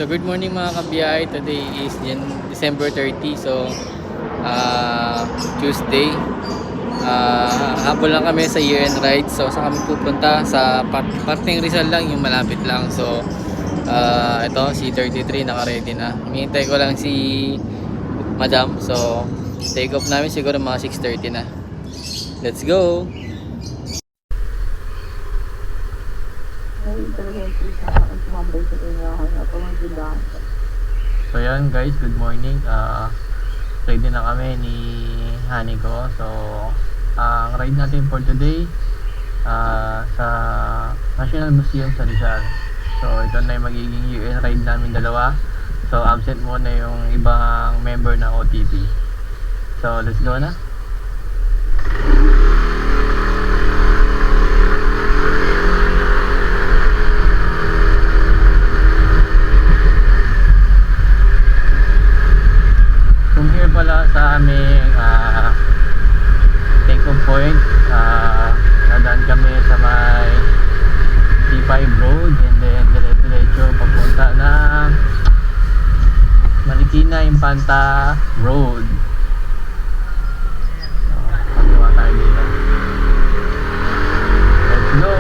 So good morning mga kabiyay. Today is December 30. So Tuesday. Habol lang kami sa year-end ride. So saan kami pupunta? Sa parting Rizal lang, yung malapit lang. So ito si 33 naka-ready na. Hinihintay ko lang si Madam. So take off namin siguro mga 6:30 na. Let's go. So yan guys, good morning. Ready na kami ni Honey ko. So ang ride natin for today sa National Museum sa Rizal. So ito na yung magiging year-end ride namin dalawa. So absent muna yung ibang member na OTP. So let's go na. Pala sa aming take-off point, nadaan kami sa may T5 road and then dire-diretso papunta ng Marikina Infanta Road. So, pagawa tayo dito. Let's go!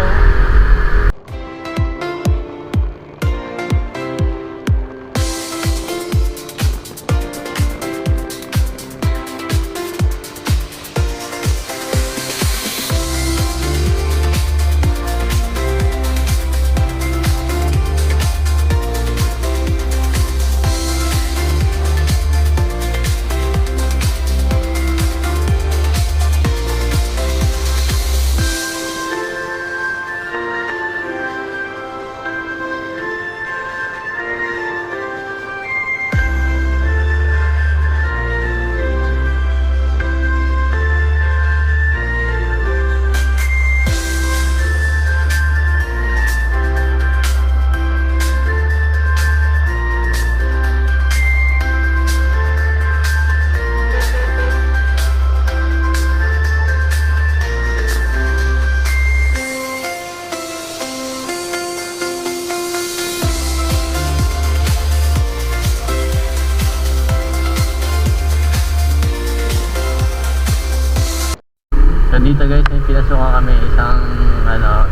So dito guys, may pinasukan kami isang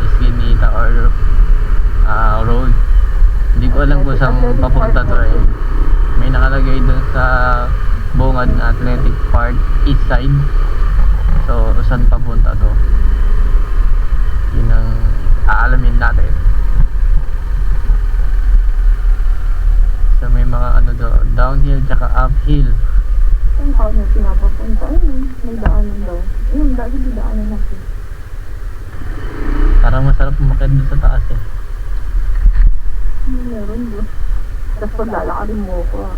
iskinita or road. Hindi ko alam kung saan papunta to eh. May nakalagay dun sa bungad na Athletic Park East Side. So saan papunta to? Yun ang aalamin natin. So may mga downhill tsaka uphill. Saan ka na pinapapunta? May daanan daw. Yung dati di daanan natin. Parang masarap umakyat doon sa taas eh. Meron doon. Tapos paglalakarin mo ko.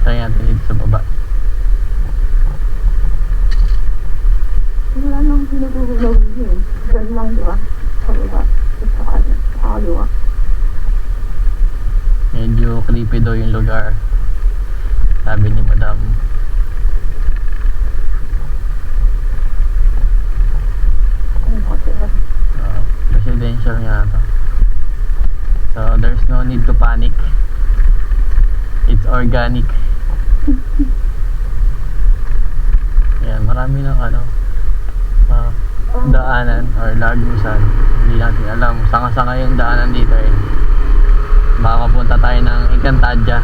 Try natin dito sa baba. Wala nang pinagugulaw yun. Diyan lang, di ba? Sa baba. Sa kanan. Sa kaliwa. Medyo creepy daw yung lugar, sabi ni Madam. Residential nga to. So there's no need to panic. It's organic. Yan, marami ng daanan or lagusan. Hindi natin alam sanga-sanga yung daanan dito eh. Baka mapunta tayo ng Encantadia.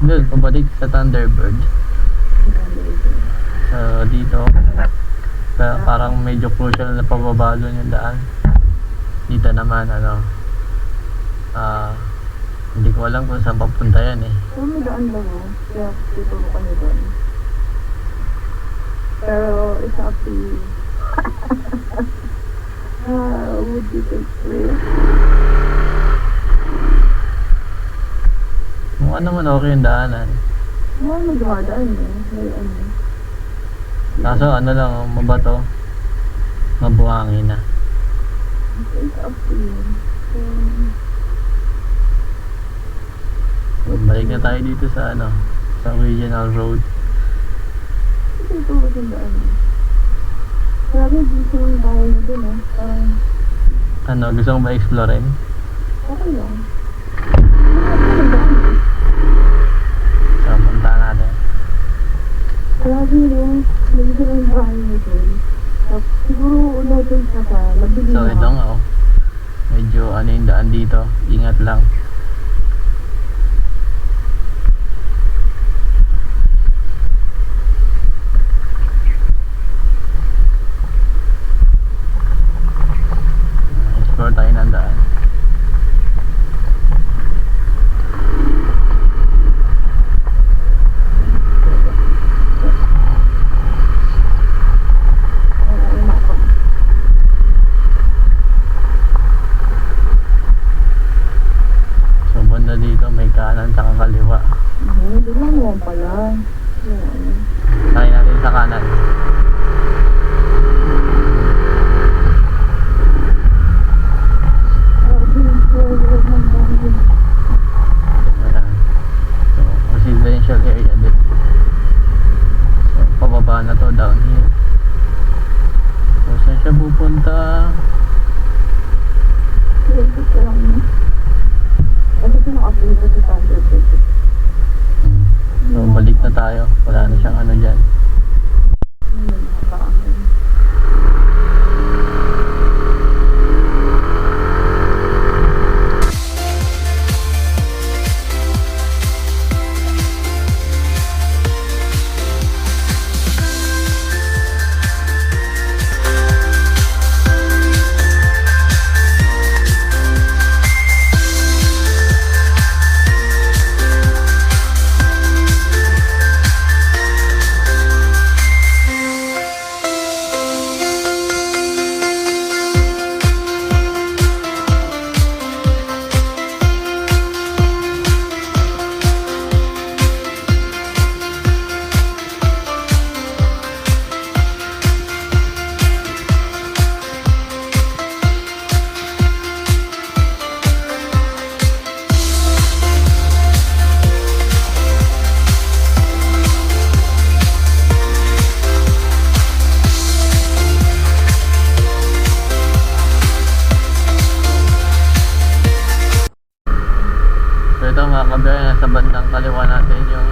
Doon, pabalik sa Thunderbird. So dito parang medyo crucial na pababa doon yung daan. Dito naman hindi ko alam kung saan papunta yan eh. Pero may daan lang o. Kaya tuturo ka niyo doon. Pero it's up to you. Would you take place? Mukha naman okay yung daanan. May dumadaan eh. May Kaso lang, mabato. Mabuhangin na. It's up to you. Balik na tayo dito sa ano, sa original road. Kasi ito kasi daan. Grabe, dito yung bahay na dun eh. Parang, Ano, gusto mo ba explorein? okay lang. Hindi na daan eh. So, punta natin. Grabe yung, dito yung bahay na dun. Tapos, siguro unodol siya sa, nabili So, ito nga oh. Medyo ano yung daan dito. Ingat lang. Explore tayo ng daan. So, banda dito may kanan tsaka kaliwa. Hindi lang naman pala. Yan. Sakay natin sa kanan. Grabe yung floor ng bahay. Ayan. So, residential area din. So, pababa na to, downhill. So, saan siya pupunta? Siyempre ko lang yun. Kasi pinaka-upload ko sa Thunderbird. So, balik na tayo. Wala na siyang ano dyan. Yung mga bahay. So, ito mga kabayan, nasa bandang kaliwa natin yung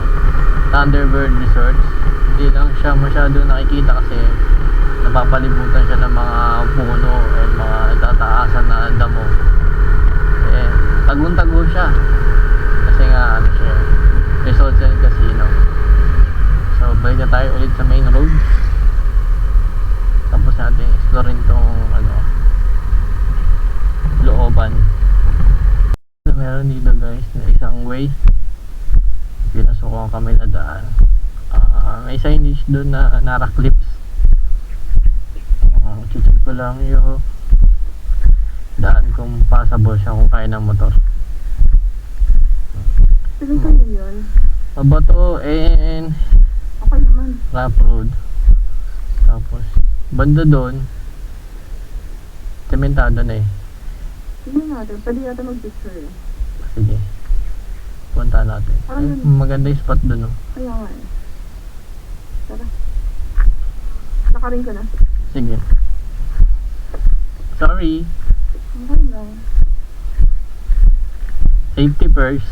Thunderbird Resorts. Hindi lang siya masyado nakikita kasi napapalibutan siya ng mga puno and mga nagtataasan na damo. Eh, tagong-tago siya. Kasi nga, ano siya, resorts and casino. So, balik na tayo ulit sa main road. Tapos natin exploring tong, ano, looban. Meron dito guys na isang way. Pinasukan kami na daan. May signage doon na Nara Clips. Check ko lang yung daan kung passable siya kung kaya ng motor. Sige kayo yun. Mabato and Okay naman. rough road. Tapos banda doon sementado na eh. Tingnan natin. Pwede yata mag-picture eh. Sige. Punta natin. Parang Ay, maganda yung spot doon oh. Kaya nga eh. Tara. Nakaring ka na. Sige. Sorry. Okay lang. Safety first.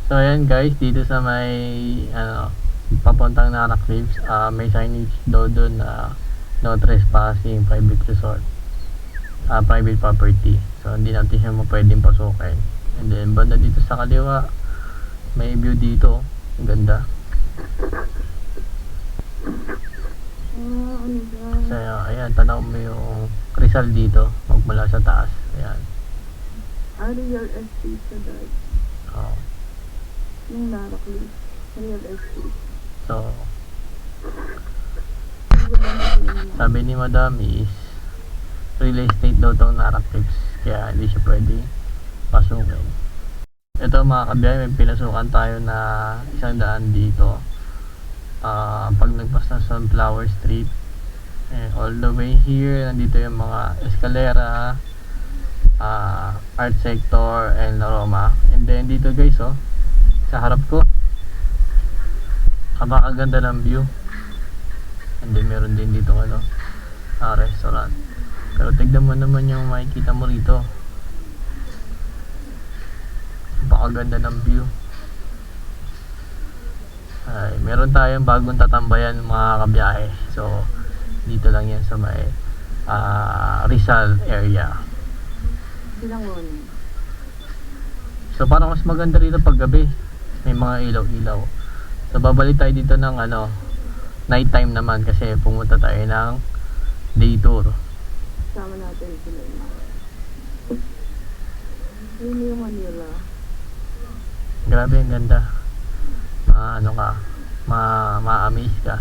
So ayan guys, dito sa may ano, papuntang Nara Cliffs, may signage daw doon na no trespassing, private resort, private property. So hindi natin siya pwedeng pasukin. And then banda dito sa kaliwa, may view dito, ang ganda. Ano dyan? So ayan, tanaw mo yung Rizal dito, magmula sa taas. Ayan. Real estate sa dad. Oh. Yung narakli. Real estate. So Ano ba natin yun? sabi ni Madam is real estate daw tong Nara Cliffs, kaya hindi siya pwede pasukin. Ito mga kabiyahe, may pinasukan tayo na 100 dito. Pag nagpas na Sunflower Street, And all the way here, nandito yung mga escalera, art sector, and aroma. And then dito guys, oh, sa harap ko, napakaganda ng view. And then meron din dito restaurant. Pero tignan mo naman yung makikita mo rito. Napakaganda ng view. Ay, meron tayong bagong tatambayan mga kabiyahe. So dito lang yan sa may Rizal area. So parang mas maganda rito pag gabi. May mga ilaw-ilaw. So babalik tayo dito ng night time naman kasi pumunta tayo ng day tour. Sama natin sila. Yun yung Manila. Grabe, ang ganda. Ma-amaze ka.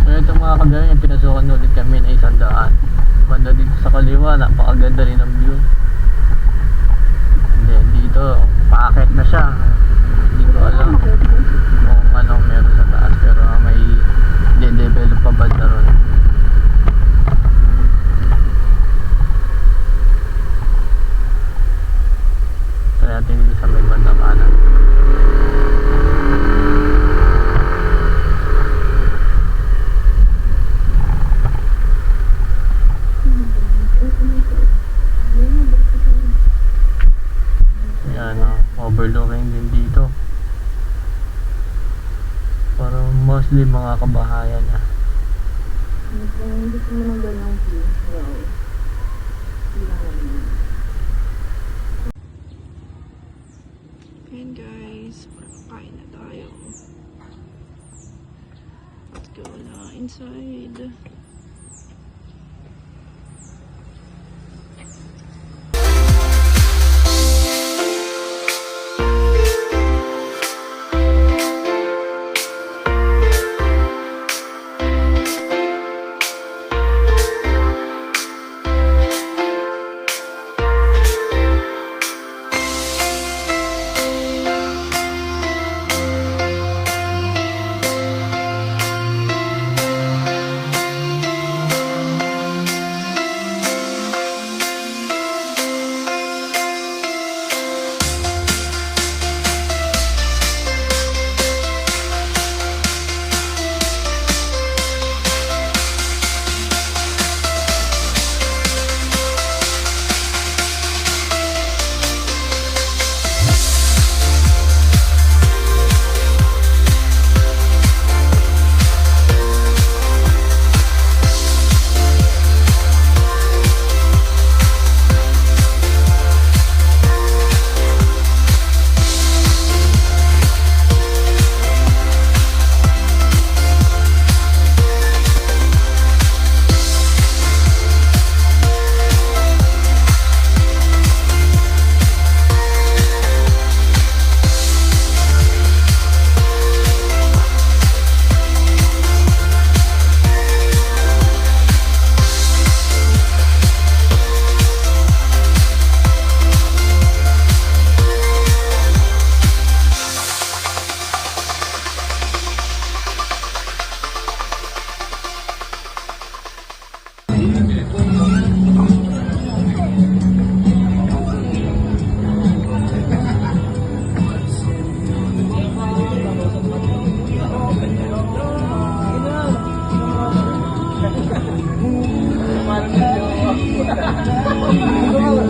So ito mga kagaya, pinasukan ulit kami na 100. Banda dito sa kaliwa, napakaganda rin ang view. And then dito, paakit na siya. Hindi ko alam kung anong meron sa taas, pero may de-develop pa banda ron. Kaya natin dito sa may bandang kanan. Ayan, overlooking din dito. Parang mostly mga kabahayan na. Hindi ko naman ganyang view. Wow. Ayan guys, kain na tayo. Let's go na inside.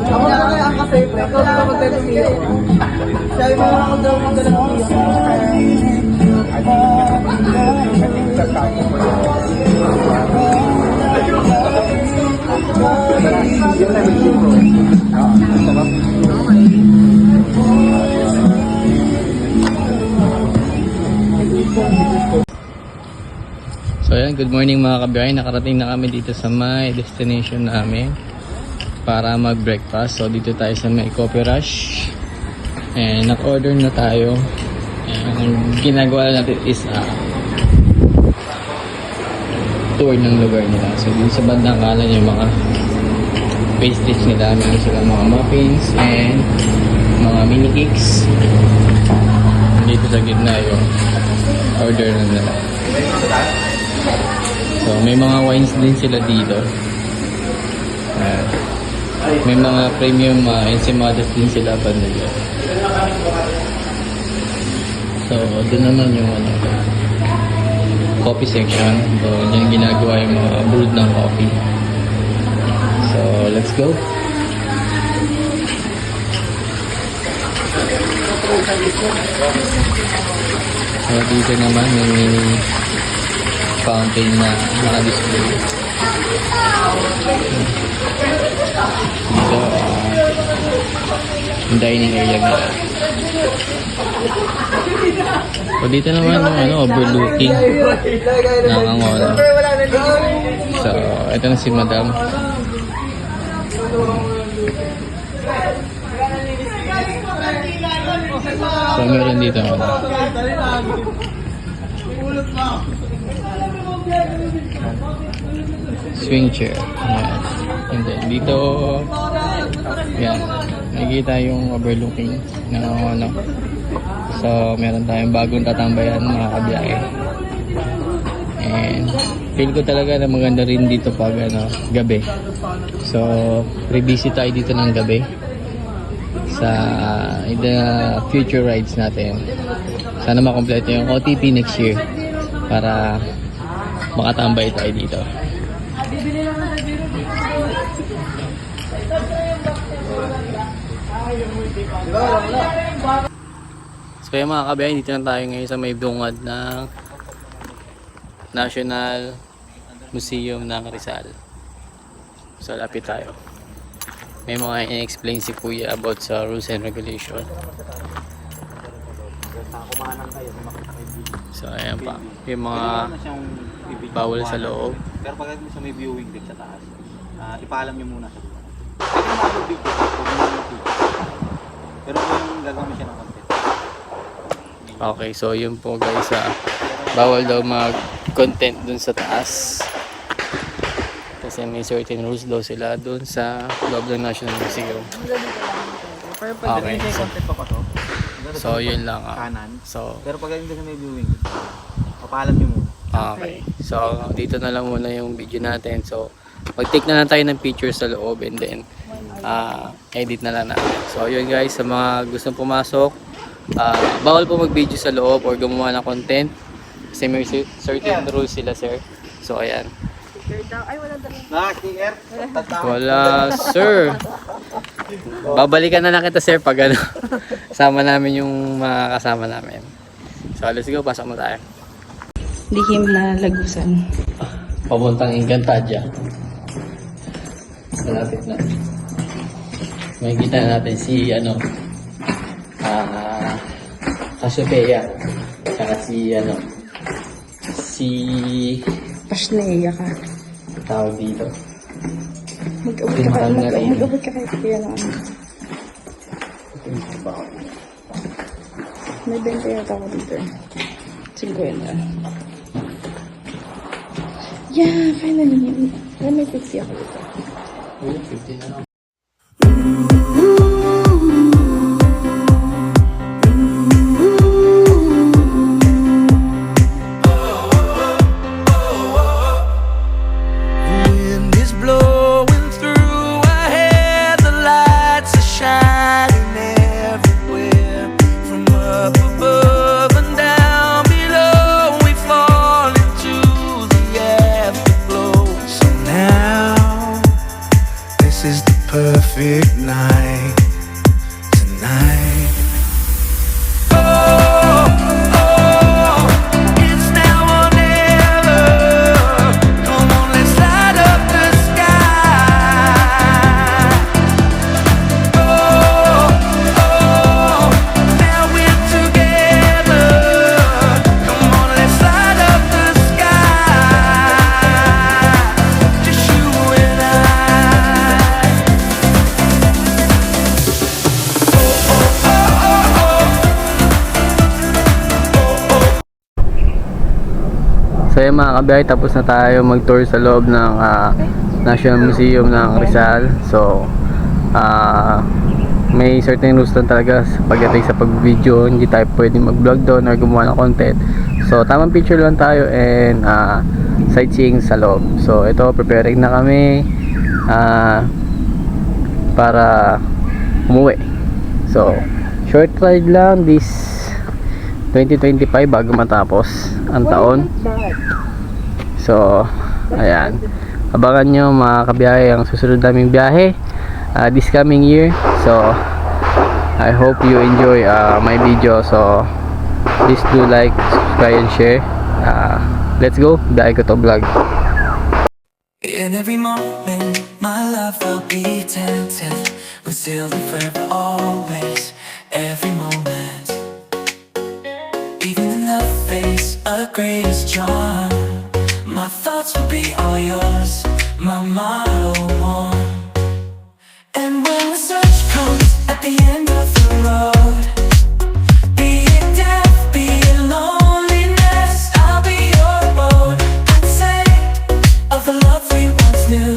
Ako na kaya ang kasi, ikaw na ako tayo siya. Siya yung mga ako daw ng dalang So ayan, good morning mga kabiyahe. Nakarating na kami dito sa my destination namin para mag-breakfast. So dito tayo sa may Coffee Rush. And nag-order na tayo. And ang ginagawa natin is tour ng lugar nila. So dito sa bandang kanan yung mga pastries nila. Meron sila mga muffins and mga mini cakes. Dito sa gitna yung order na nila. So may mga wines din sila dito. Ayan. May mga premium enzimadas din sila banda. So doon naman yung coffee section. So dyan ginagawa yung mga brewed ng coffee. So let's go. So dito naman may mini fountain na naka-display. Dito yung dining area nila. So dito naman yung overlooking ng Angola. So ito na si Madam. So meron dito swing chair. Ayan. And then dito yan, nakikita yung overlooking ng ano. So meron tayong bagong tatambayan mga kabiyahe. And feel ko talaga na maganda rin dito pag gabi. So revisit tayo dito ng gabi sa the future rides natin. Sana makompleto yung OTP next year para makatambay tayo dito. So yung mga kabayan, dito na tayo ngayon sa may bungad ng National Museum ng Rizal. So lapit tayo. May mga in-explain si Kuya about sa rules and regulation. So ayan pa, yung mga bawal sa loob. Pero pag sa may viewing deck sa taas, ipaalam nyo muna sa dulo. Pwede naman mag-video, pero kung gagawin siya ng content. Okay, so yun po guys, bawal daw mag-content dun sa taas. Kasi may certain rules daw sila dun sa loob ng National Museum. Okay. May content pa pa to. So yun lang. Kanan. So Pero pag sa may viewing, papaalam nyo muna. okay. So dito na lang muna yung video natin. So mag-take na lang tayo ng pictures sa loob and then edit na lang natin. So yun guys, sa mga gustong pumasok, bawal po mag-video sa loob or gumawa ng content kasi may certain rules sila, sir. So ayan. Sticker? Wala, sir. Babalikan na lang kita, sir, pag sama namin yung mga kasama namin. So let's go, pasok na tayo. Lihim na lagusan. Papuntang Encantadia. Malapit na. Makikita natin si Cassiopeia. Saka si Pasneya ka. tawag dito. Mag-abot ka kahit kaya na May 20 yata ako dito. 50. Yeah, finally. May 60 ako dito. 50 na lang. Perfect night tonight. Oh, it's now or never. Come on, let's light up the sky. Oh, now we're together. Come on, let's light up the sky. Just you and I. So yun mga kabiyay, tapos na tayo mag-tour sa loob ng National Museum ng Rizal. So may certain rules lang talaga pagdating sa pag-video. Hindi tayo pwedeng mag-vlog doon or gumawa ng content. So tamang picture lang tayo and sightseeing sa loob. So ito, preparing na kami para umuwi. So short ride lang this 2025 bago matapos ang taon. So ayan, abangan nyo mga kabiyahe ang susunod naming biyahe this coming year. So I hope you enjoy my video. So please do like, subscribe and share. Let's go, biyahe ko to vlog. In every moment, my love will be tempted. We'll still live forever, always. Every moment, even in the face of greatest charm, my thoughts will be all yours, my motto one. And when the search comes at the end of the road, be it death, be it loneliness, I'll be your boat and say of the love we once knew.